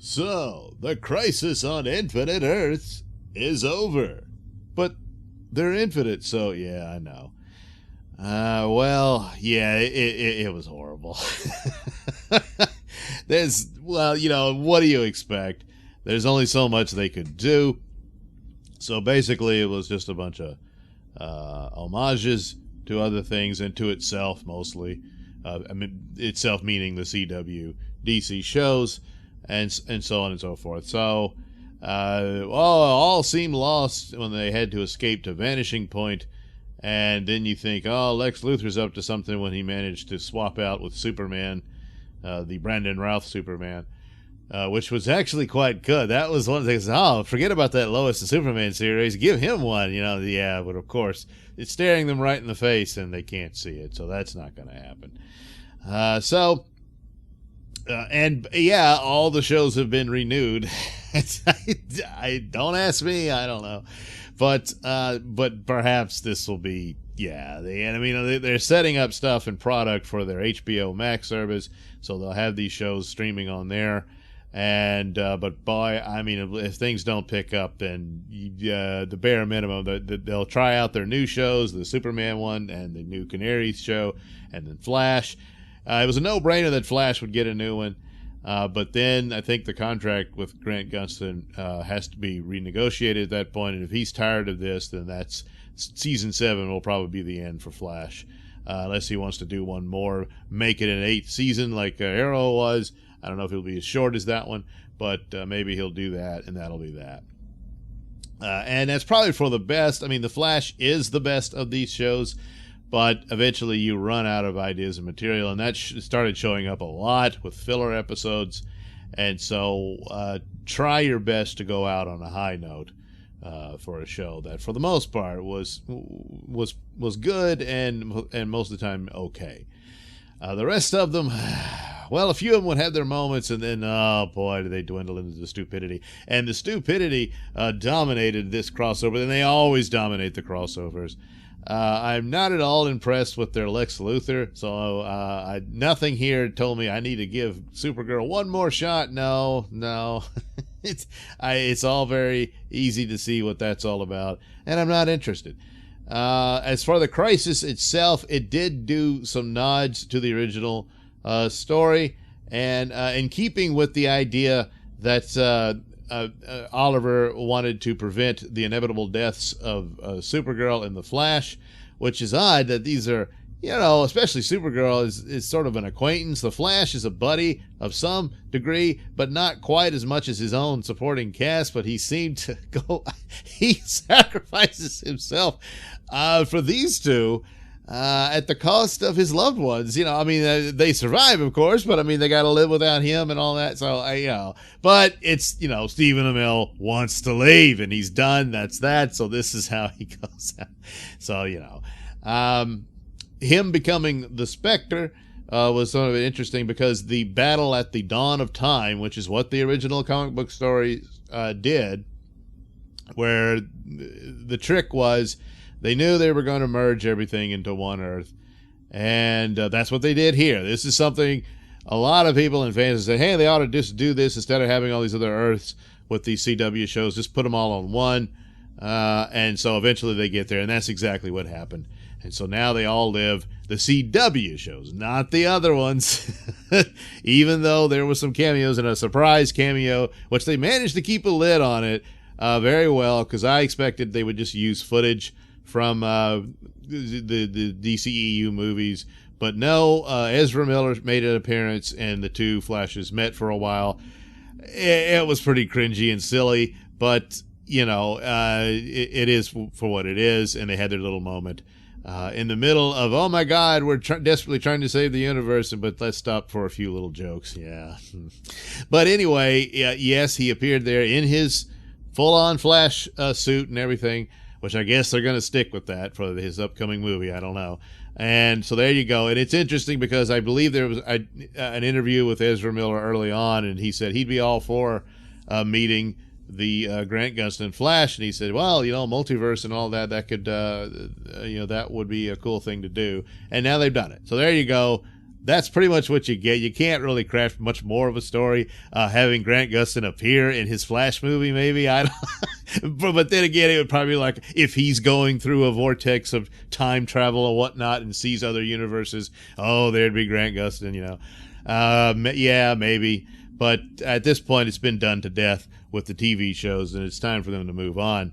So, the crisis on Infinite Earths is over. But they're infinite, so yeah, I know. It was horrible. What do you expect? There's only so much they could do. So basically, it was just a bunch of homages to other things and to itself mostly. Itself meaning the CW DC shows and so on and so forth. So, all seemed lost when they had to escape to Vanishing Point. And then you think, oh, Lex Luthor's up to something when he managed to swap out with Superman, the Brandon Routh Superman, which was actually quite good. That was one of the things, forget about that Lois and Superman series. Give him one, Yeah, but of course, it's staring them right in the face and they can't see it. So that's not going to happen. All the shows have been renewed. I don't ask me. I don't know. But perhaps this will be, they're setting up stuff and product for their HBO Max service, so they'll have these shows streaming on there. And but boy, if things don't pick up, then the bare minimum, they'll try out their new shows, the Superman one and the new Canary show, and then Flash. It was a no-brainer that Flash would get a new one. But then I think the contract with Grant Gustin has to be renegotiated at that point. And if he's tired of this, then that's season 7 will probably be the end for Flash. Unless he wants to do one more, make it an 8th season like Arrow was. I don't know if it'll be as short as that one, but maybe he'll do that, and that'll be that. And that's probably for the best. The Flash is the best of these shows. But eventually you run out of ideas and material, and that started showing up a lot with filler episodes. And so try your best to go out on a high note for a show that, for the most part, was good and most of the time okay. The rest of them, well, a few of them would have their moments, and then, oh boy, do they dwindle into the stupidity. And the stupidity dominated this crossover, and they always dominate the crossovers. I'm not at all impressed with their Lex Luthor, so nothing here told me I need to give Supergirl one more shot. No. It's all very easy to see what that's all about, and I'm not interested. As for the crisis itself, it did do some nods to the original story, and in keeping with the idea that Oliver wanted to prevent the inevitable deaths of Supergirl and the Flash, which is odd that these are, especially Supergirl is sort of an acquaintance. The Flash is a buddy of some degree, but not quite as much as his own supporting cast. But he seemed to he sacrifices himself for these two. At the cost of his loved ones. They survive, of course, but they got to live without him and all that. So, but it's, Stephen Amell wants to leave and he's done. That's that. So this is how he goes out. So, him becoming the Spectre was sort of interesting because the battle at the dawn of time, which is what the original comic book story did, where the trick was, they knew they were going to merge everything into one Earth, and that's what they did here. This is something a lot of people and fans say, hey, they ought to just do this instead of having all these other Earths with these CW shows. Just put them all on one, and so eventually they get there, and that's exactly what happened. And so now they all live the CW shows, not the other ones, even though there was some cameos and a surprise cameo, which they managed to keep a lid on it very well, because I expected they would just use footage from the DCEU movies. But no, Ezra Miller made an appearance, and the two Flashes met for a while. It was pretty cringy and silly, but, it is for what it is, and they had their little moment. In the middle of, oh my God, we're desperately trying to save the universe, but let's stop for a few little jokes. Yeah. But anyway, yes, he appeared there in his full-on Flash suit and everything, which I guess they're going to stick with that for his upcoming movie. I don't know. And so there you go. And it's interesting because I believe there was an interview with Ezra Miller early on, and he said he'd be all for meeting the Grant Gustin Flash. And he said, well, multiverse and all that could, that would be a cool thing to do. And now they've done it. So there you go. that's pretty much what you get. You can't really craft much more of a story. Having Grant Gustin appear in his Flash movie, maybe, I don't. But then again, it would probably be like if he's going through a vortex of time travel or whatnot and sees other universes. Oh, there'd be Grant Gustin, you know. Yeah, maybe. But at this point, it's been done to death with the TV shows, and it's time for them to move on.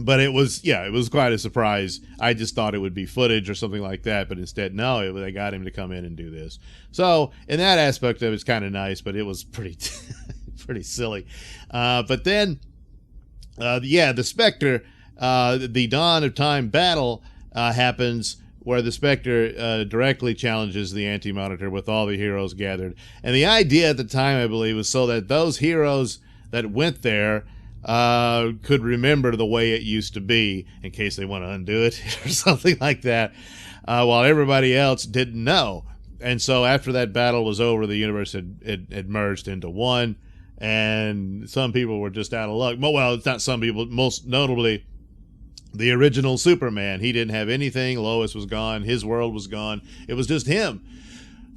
But it was quite a surprise. I just thought it would be footage or something like that, but instead, no, they got him to come in and do this. So, in that aspect of it's kind of nice, but it was pretty silly. But then, the Spectre, the Dawn of Time battle happens, where the Spectre directly challenges the Anti-Monitor with all the heroes gathered. And the idea at the time, I believe, was so that those heroes that went there could remember the way it used to be in case they want to undo it or something like that, while everybody else didn't know. And so after that battle was over, the universe had merged into one, and some people were just out of luck. Well, it's not some people, most notably the original Superman. He didn't have anything. Lois was gone. His world was gone. It was just him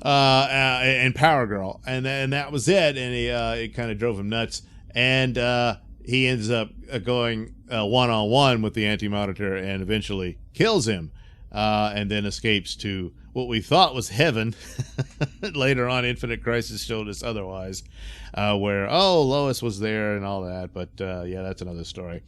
and Power Girl, and that was it. And it kind of drove him nuts. And he ends up going one-on-one with the Anti-Monitor and eventually kills him, and then escapes to what we thought was heaven. Later on, Infinite Crisis showed us otherwise, where, Lois was there and all that. But, that's another story.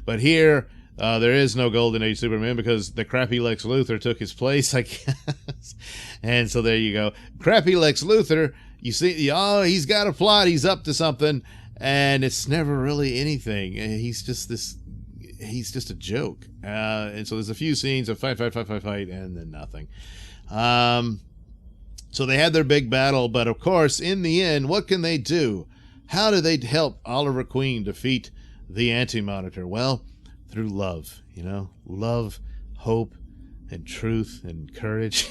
But here, there is no Golden Age Superman because the crappy Lex Luthor took his place, I guess. And so there you go. Crappy Lex Luthor, you see, he's got a plot, he's up to something, and it's never really anything. He's just a joke. And so there's a few scenes of fight, and then nothing. So they had their big battle, but of course, in the end, what can they do? How do they help Oliver Queen defeat the Anti-Monitor? Well, through love, love, hope, and truth, and courage.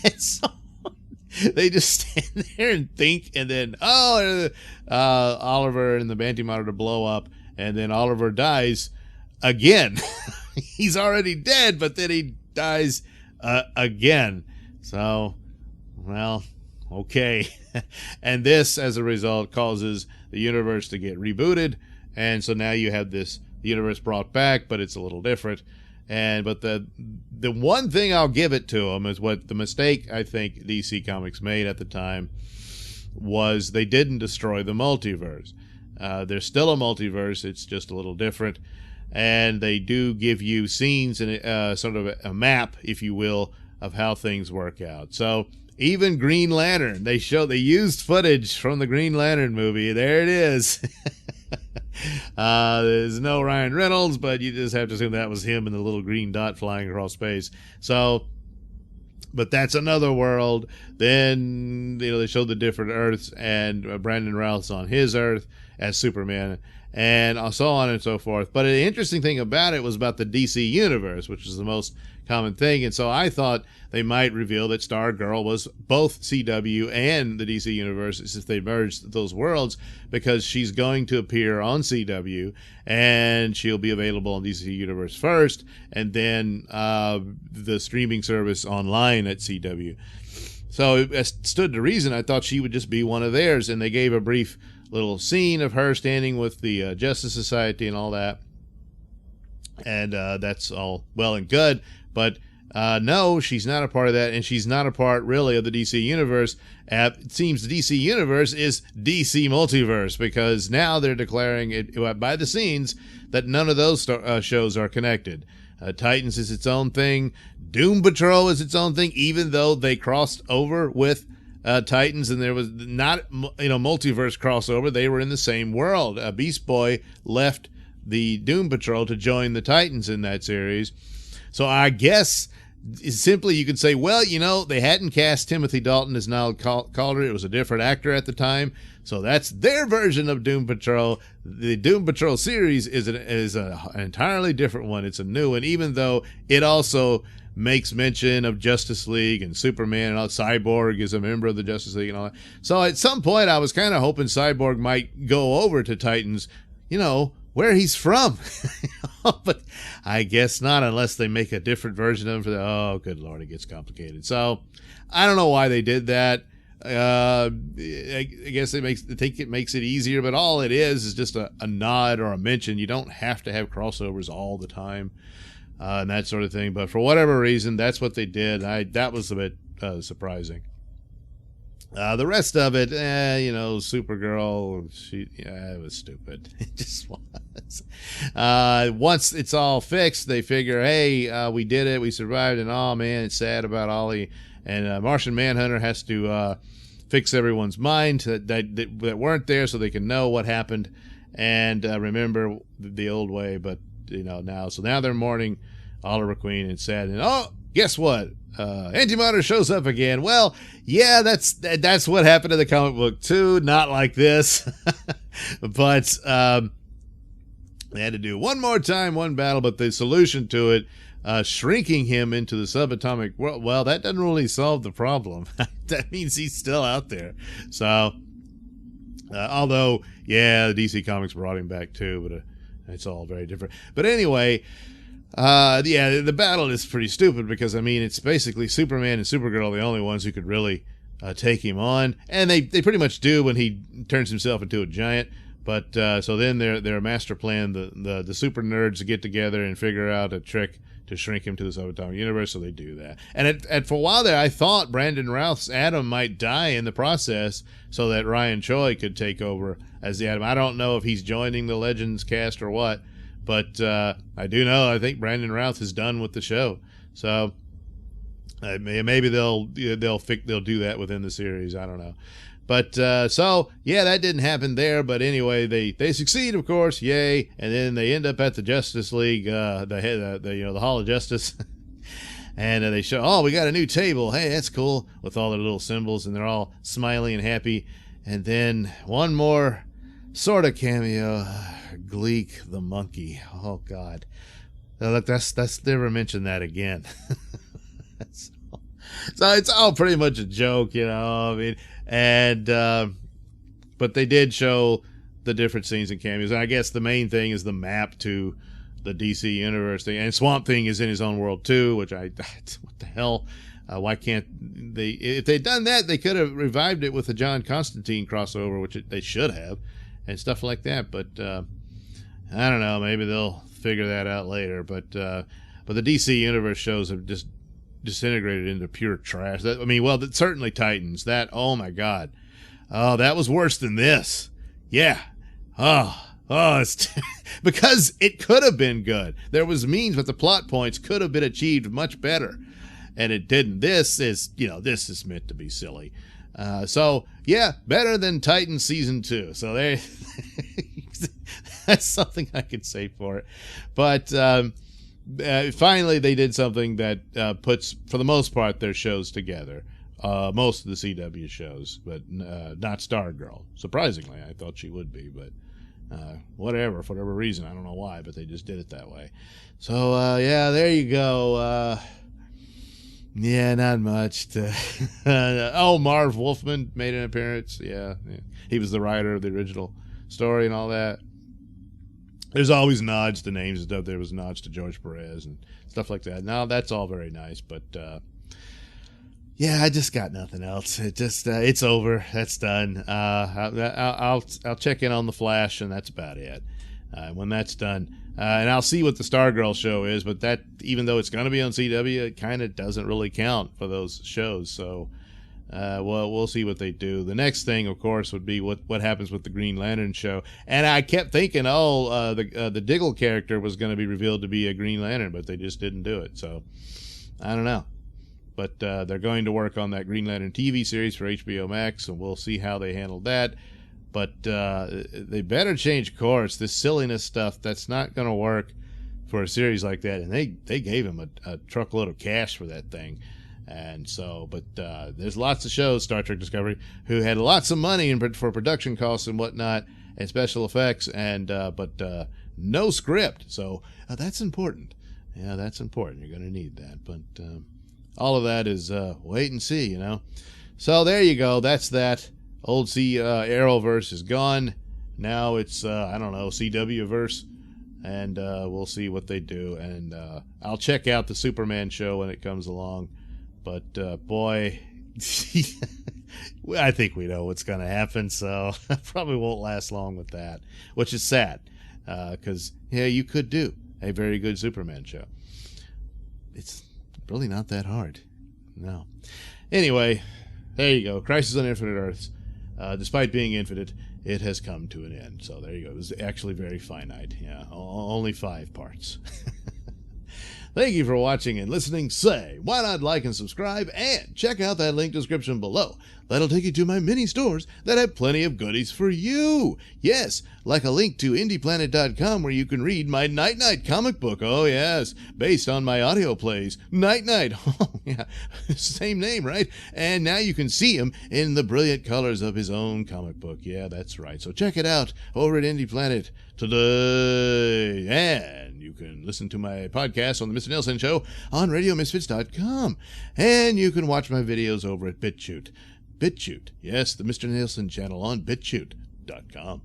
And so they just stand there and think, and then, Oliver and the Anti-Monitor blow up, and then Oliver dies again. He's already dead, but then he dies again. So, well, okay. And this, as a result, causes the universe to get rebooted, and so now you have this universe brought back, but it's a little different. But the one thing I'll give it to them is what the mistake I think DC Comics made at the time was they didn't destroy the multiverse. There's still a multiverse, it's just a little different, and they do give you scenes and sort of a map, if you will, of how things work out. So even Green Lantern, they used footage from the Green Lantern movie. There it is. There's no Ryan Reynolds, but you just have to assume that was him and the little green dot flying across space. So, but that's another world. Then, they showed the different Earths, and Brandon Routh's on his Earth as Superman, and so on and so forth. But the interesting thing about it was about the DC universe, which is the most common thing. And so I thought they might reveal that Stargirl was both CW and the DC universe if they merged those worlds, because she's going to appear on CW and she'll be available on DC universe first, and then the streaming service online at CW. So it stood to reason. I thought she would just be one of theirs, and they gave a brief little scene of her standing with the Justice Society and all that, and that's all well and good. But no, she's not a part of that, and she's not a part, really, of the DC Universe. It seems the DC Universe is DC Multiverse, because now they're declaring it by the scenes that none of those shows are connected. Titans is its own thing. Doom Patrol is its own thing, even though they crossed over with Titans, and there was not multiverse crossover. They were in the same world. Beast Boy left the Doom Patrol to join the Titans in that series. So I guess simply you could say, well, they hadn't cast Timothy Dalton as Niall Calder. It was a different actor at the time. So that's their version of Doom Patrol. The Doom Patrol series is an entirely different one. It's a new one, even though it also makes mention of Justice League and Superman, and all. Cyborg is a member of the Justice League and all that. So at some point I was kind of hoping Cyborg might go over to Titans, where he's from. But I guess not, unless they make a different version of them. Oh, good Lord, it gets complicated. So I don't know why they did that. I guess they think it makes it easier, but all it is just a nod or a mention. You don't have to have crossovers all the time, and that sort of thing. But for whatever reason, that's what they did. That was a bit surprising. The rest of it, Supergirl, it was stupid. It just was. Once it's all fixed, they figure, hey, we did it, we survived, and oh man, it's sad about Ollie. And Martian Manhunter has to fix everyone's mind that weren't there, so they can know what happened and remember the old way. But now they're mourning Oliver Queen and sad. And oh, guess what? Antimatter shows up again. Well, yeah, that's what happened in the comic book too. Not like this, but they had to do one more time, one battle. But the solution to it, shrinking him into the subatomic world, well, that doesn't really solve the problem. That means he's still out there. So, although, yeah, the DC Comics brought him back too, but it's all very different. But anyway. The battle is pretty stupid because, it's basically Superman and Supergirl the only ones who could really take him on. And they pretty much do when he turns himself into a giant. But so then their master plan, the super nerds get together and figure out a trick to shrink him to the subatomic universe, so they do that. And for a while there, I thought Brandon Routh's Atom might die in the process so that Ryan Choi could take over as the Atom. I don't know if he's joining the Legends cast or what. But I do know, I think Brandon Routh is done with the show, so maybe they'll do that within the series. I don't know, but so yeah, that didn't happen there. But anyway, they succeed, of course, yay! And then they end up at the Justice League, the Hall of Justice, and they show, oh, we got a new table. Hey, that's cool, with all their little symbols, and they're all smiling and happy. And then one more sort of cameo. Gleek the monkey. Oh God! Look, that's never mentioned that again. So it's all pretty much a joke, And but they did show the different scenes and cameos. And I guess the main thing is the map to the DC universe thing. And Swamp Thing is in his own world too, which what the hell? Why can't they? If they'd done that, they could have revived it with the John Constantine crossover, which they should have, and stuff like that. But I don't know. Maybe they'll figure that out later. But the DC Universe shows have just disintegrated into pure trash. Certainly Titans. That, oh my God. Oh, that was worse than this. Yeah. It's because it could have been good. There was means, but the plot points could have been achieved much better. And it didn't. This is meant to be silly. So, yeah, better than Titans Season 2. So there, that's something I could say for it. But finally, they did something that puts, for the most part, their shows together. Most of the CW shows, but not Stargirl. Surprisingly, I thought she would be, but whatever, for whatever reason. I don't know why, but they just did it that way. So, yeah, there you go. Yeah, not much. Marv Wolfman made an appearance. Yeah. He was the writer of the original story and all that. There's always nods to names and stuff. There was nods to George Perez and stuff like that. Now, that's all very nice, but yeah, I just got nothing else. It just it's over. That's done. I'll check in on the Flash, and that's about it. When that's done, and I'll see what the Stargirl show is. But that, even though it's going to be on CW, it kind of doesn't really count for those shows. So, we'll see what they do. The next thing, of course, would be what happens with the Green Lantern show. And I kept thinking, the Diggle character was going to be revealed to be a Green Lantern, but they just didn't do it. So, I don't know. But they're going to work on that Green Lantern TV series for HBO Max, and we'll see how they handle that. But they better change course. This silliness stuff, that's not going to work for a series like that. And they gave him a truckload of cash for that thing. And so, but there's lots of shows, Star Trek Discovery, who had lots of money for production costs and whatnot, and special effects, and but no script. So that's important. Yeah, that's important. You're going to need that. But all of that is wait and see, So there you go. That's that. Old Arrowverse is gone. Now it's, I don't know, CWverse. and we'll see what they do. And I'll check out the Superman show when it comes along. But boy, I think we know what's going to happen, so probably won't last long with that, which is sad, because yeah, you could do a very good Superman show. It's really not that hard. No. Anyway, there you go. Crisis on Infinite Earths. Despite being infinite, it has come to an end. So there you go. It was actually very finite. Yeah, only 5 parts. Thank you for watching and listening. Say, why not like and subscribe, and check out that link description below. That'll take you to my mini stores that have plenty of goodies for you. Yes, like a link to IndiePlanet.com where you can read my Night Night comic book. Oh yes, based on my audio plays. Night Night. Oh yeah, same name, right? And now you can see him in the brilliant colors of his own comic book. Yeah, that's right. So check it out over at Indie Planet today. And you can listen to my podcast on the Mr Nailsin Show on RadioMisfits.com. And you can watch my videos over at BitChute. BitChute, yes, the Mr Nailsin channel on BitChute.com.